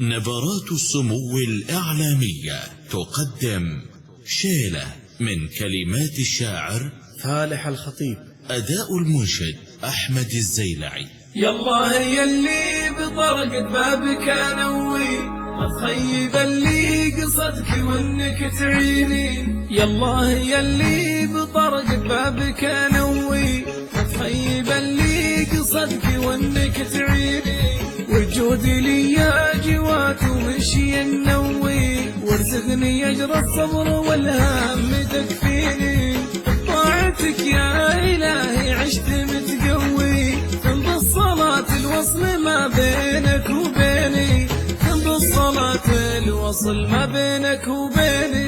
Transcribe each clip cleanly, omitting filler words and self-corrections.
نبرات السمو الإعلامية تقدم شيلة من كلمات الشاعر فالح الخطيب، أداء المنشد أحمد الزيلعي. يالله يلي بطرقة بابك انوي، اتخيب اللي قصدك وانك تعيني. يالله يلي بطرقة بابك انوي، اتخيب اللي قصدك وانك تعيني. وجودي لي يا جوات ومشي النوي، وارزقني اجر الصبر والهم تكفيني. طاعتك يا الهي عشت متقوي، بالصلاة الوصل ما بينك وبيني، بالصلاة الوصل ما بينك وبيني.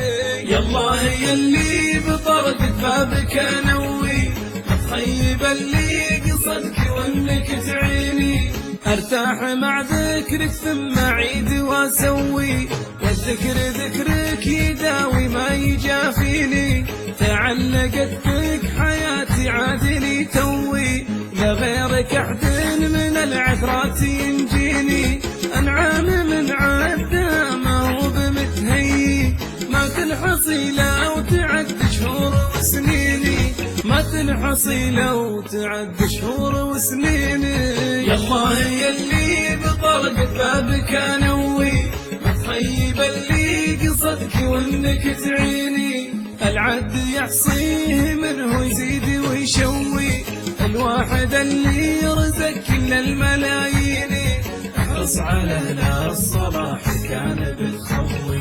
يالله يلي بطرقة بابك انوي، اتخيب اللي قصدك وانك تعيني. ارتاح مع ذكرك ثم اعيد واسوي، والذكر ذكرك يداوي ما يجافيني. تعلقت بك حياتي عادلي توي، لغيرك احد من العثرات ينجيني. انعام من عده ما هو بمتهيي، ما تنحصي لو تعد شهور وسنيني، ما تنحصي لو تعد شهور وسنيني. يالله يلي بطرقة بابك انوي، متخيب اللي قصدك وانك تعيني. العد يحصيه منه يزيد ويشوي، الواحد اللي يرزق كل الملايين. احرص على لا الصلاح كان بالخوي،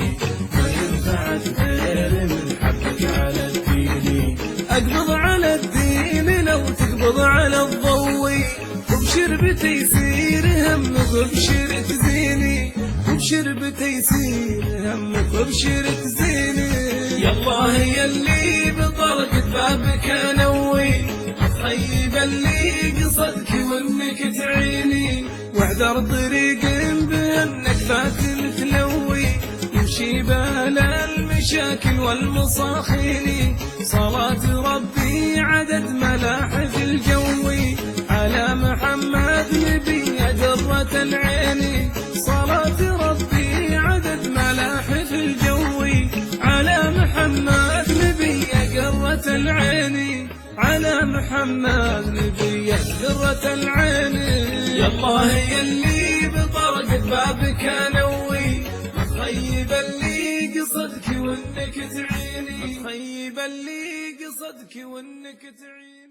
ما ينفعك غير من حبك على الدين. اقبض على الدين لو تقبض على الضوي، وابشر بتيسير همك وابشر تزيني، وابشر بتيسير همك وابشر تزيني. يالله يلي بطرقة بابك انوي، اتخيب اللي قصدك وانك تعيني. واحذر طريق بانك فات متلوي، يمشي بلا المشاكل والمصاخين. صلاة ربي عدد ملاحف الجوي، على محمد نبي درة العين. صلاة ربي عدد ملاحف الجوي، على محمد نبي قرة العين، على محمد نبي قرة العين. يالله يلي بطرقة بابك انوي، متخيب اللي قصدك وانك تعيني، متخيب اللي قصدك وانك تعيني.